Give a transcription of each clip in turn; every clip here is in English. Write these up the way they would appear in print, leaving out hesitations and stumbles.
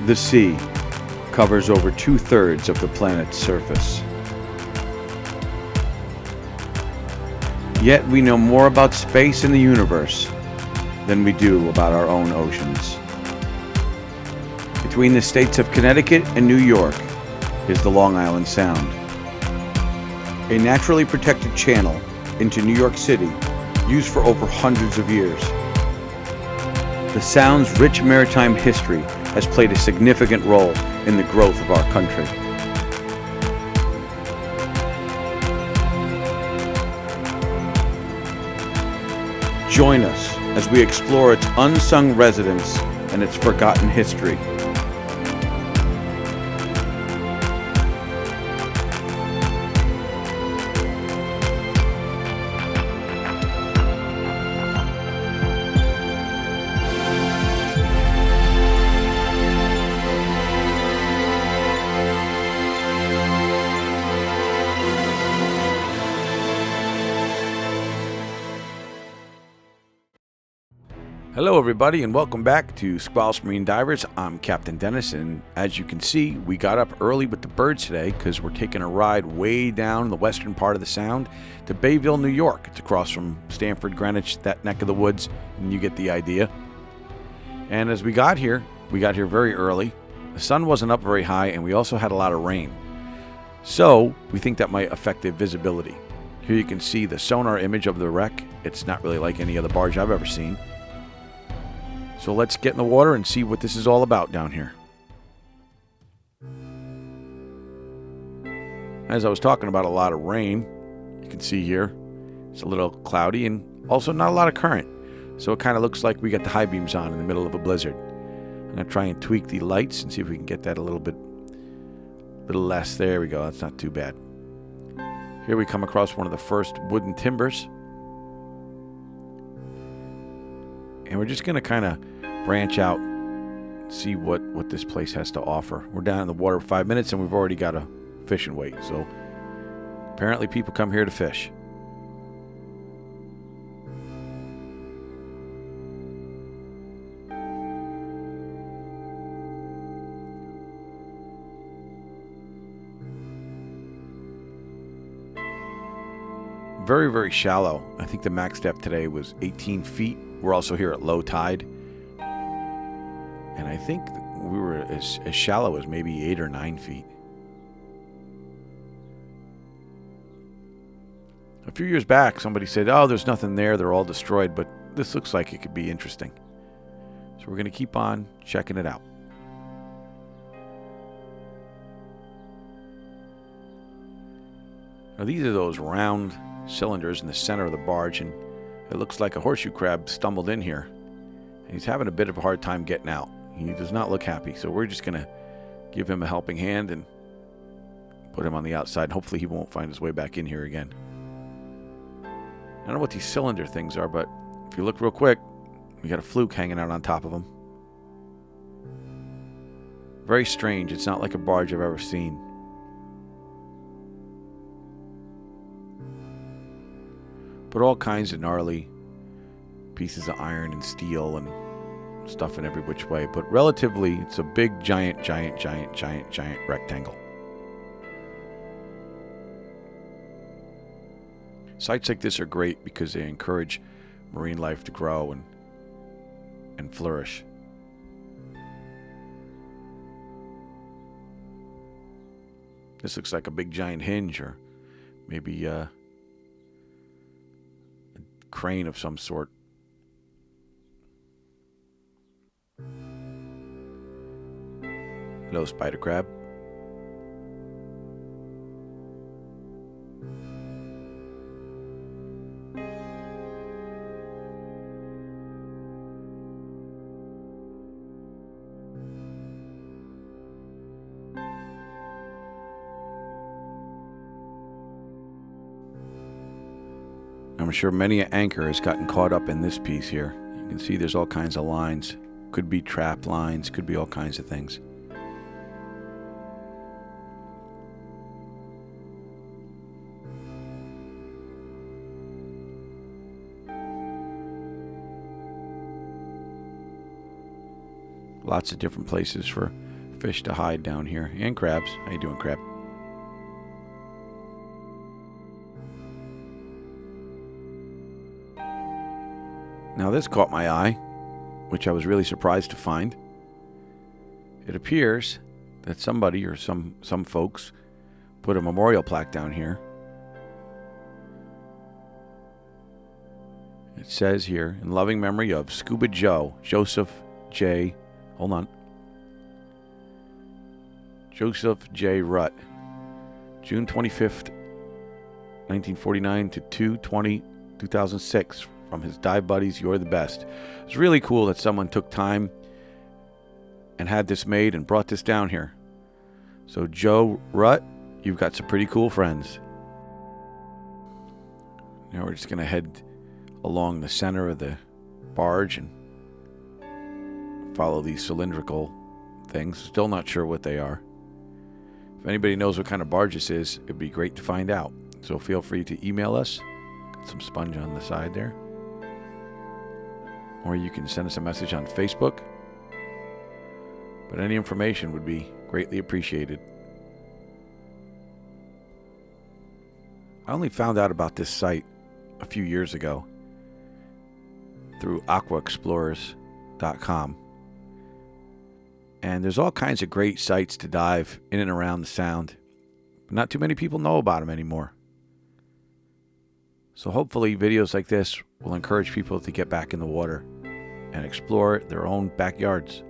The sea covers over 2/3 of the planet's surface. Yet we know more about space and the universe than we do about our own oceans. Between the states of Connecticut and New York is the Long Island Sound, a naturally protected channel into New York City used for over hundreds of years. The Sound's rich maritime history has played a significant role in the growth of our country. Join us as we explore its unsung residents and its forgotten history. Hello everybody and welcome back to Squalus Marine Divers. I'm Captain Dennis, and as you can see, we got up early with the birds today because we're taking a ride way down in the western part of the Sound to Bayville, New York. It's across from Stamford, Greenwich, that neck of the woods, and you get the idea. And as we got here very early. The sun wasn't up very high, and we also had a lot of rain. So we think that might affect the visibility. Here you can see the sonar image of the wreck. It's not really like any other barge I've ever seen. So let's get in the water and see what this is all about down here. As I was talking about a lot of rain, you can see here, it's a little cloudy and also not a lot of current. So it kind of looks like we got the high beams on in the middle of a blizzard. I'm going to try and tweak the lights and see if we can get that a little less. There we go, that's not too bad. Here we come across one of the first wooden timbers. And we're just going to kind of branch out, see what this place has to offer. We're down in the water for 5 minutes and we've already got a fishing weight. So apparently people come here to fish. Very, very shallow. I think the max depth today was 18 feet. We're also here at low tide. And I think we were as shallow as maybe 8 or 9 feet. A few years back, somebody said, oh, there's nothing there. They're all destroyed. But this looks like it could be interesting. So we're going to keep on checking it out. Now, these are those round cylinders in the center of the barge, and it looks like a horseshoe crab stumbled in here. And he's having a bit of a hard time getting out. He does not look happy, so we're just going to give him a helping hand and put him on the outside. Hopefully he won't find his way back in here again. I don't know what these cylinder things are, but if you look real quick, we got a fluke hanging out on top of them. Very strange. It's not like a barge I've ever seen. But all kinds of gnarly pieces of iron and steel and stuff in every which way. But relatively, it's a big, giant rectangle. Sites like this are great because they encourage marine life to grow and flourish. This looks like a big, giant hinge, or maybe a crane of some sort. Hello, spider crab. I'm sure many an anchor has gotten caught up in this piece here. You can see there's all kinds of lines. Could be trap lines, could be all kinds of things. Lots of different places for fish to hide down here. And crabs. How you doing, crab? Now this caught my eye, which I was really surprised to find. It appears that somebody or some folks put a memorial plaque down here. It says here, in loving memory of Scuba Joe, Joseph J. Hold on. Joseph J. Rutt, June 25th, 1949 to 2/20/2006. From his dive buddies, you're the best. It's really cool that someone took time and had this made and brought this down here. So Joe Rutt, you've got some pretty cool friends. Now we're just going to head along the center of the barge and follow these cylindrical things. Still not sure what they are. If anybody knows what kind of barge this is, it'd be great to find out. So feel free to email us. Got some sponge on the side there. Or you can send us a message on Facebook. But any information would be greatly appreciated. I only found out about this site a few years ago through aquaexplorers.com. And there's all kinds of great sites to dive in and around the Sound. But not too many people know about them anymore. So hopefully videos like this will encourage people to get back in the water and explore their own backyards.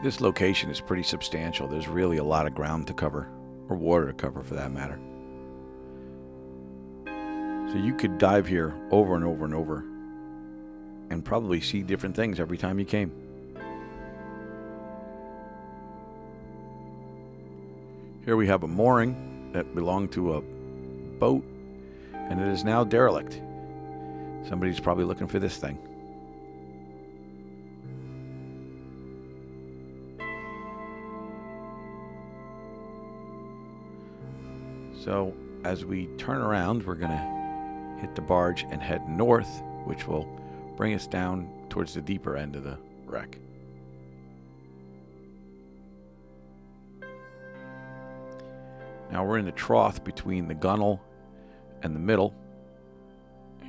This location is pretty substantial. There's really a lot of ground to cover, or water to cover for that matter. So you could dive here over and over and over and probably see different things every time you came. Here we have a mooring that belonged to a boat, and it is now derelict. Somebody's probably looking for this thing. So as we turn around, we're going to hit the barge and head north, which will bring us down towards the deeper end of the wreck. Now we're in the trough between the gunnel and the middle.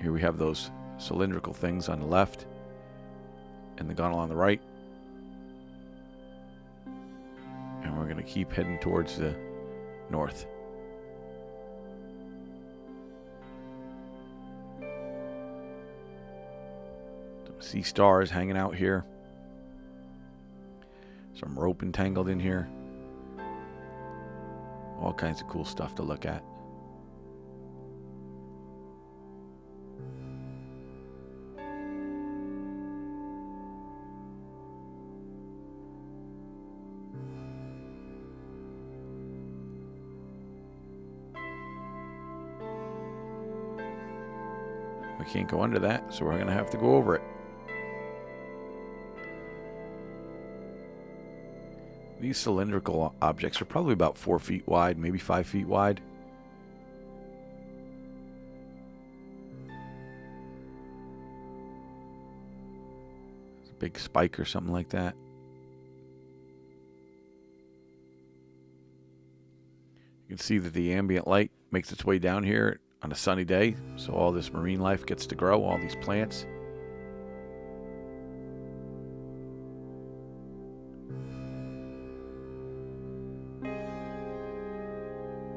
Here we have those cylindrical things on the left and the gunnel on the right. And we're going to keep heading towards the north. Some sea stars hanging out here. Some rope entangled in here. All kinds of cool stuff to look at. We can't go under that, so we're going to have to go over it. These cylindrical objects are probably about 4 feet wide, maybe 5 feet wide. It's a big spike or something like that. You can see that the ambient light makes its way down here on a sunny day, so all this marine life gets to grow, all these plants.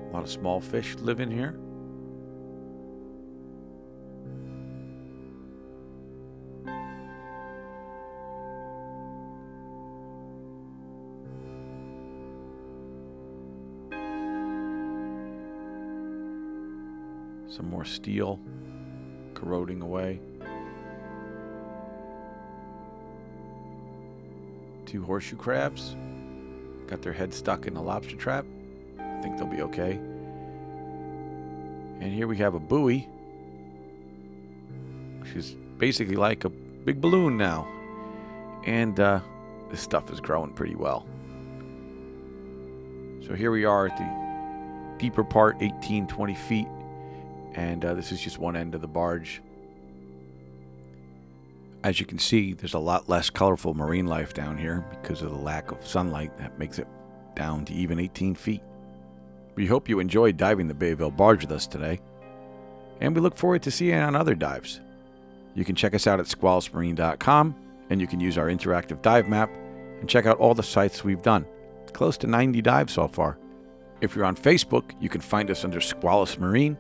A lot of small fish live in here. Some more steel corroding away. 2 horseshoe crabs got their head stuck in a lobster trap. I think they'll be okay. And here we have a buoy, which is basically like a big balloon now. And this stuff is growing pretty well. So here we are at the deeper part, 18-20 feet, and this is just one end of the barge. As you can see, there's a lot less colorful marine life down here because of the lack of sunlight that makes it down to even 18 feet. We hope you enjoyed diving the Bayville Barge with us today, and we look forward to seeing you on other dives. You can check us out at squalusmarine.com, and you can use our interactive dive map and check out all the sites we've done. Close to 90 dives so far. If you're on Facebook, you can find us under Squalus Marine,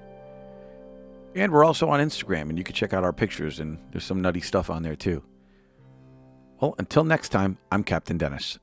and we're also on Instagram, and you can check out our pictures, and there's some nutty stuff on there too. Well, until next time, I'm Captain Dennis.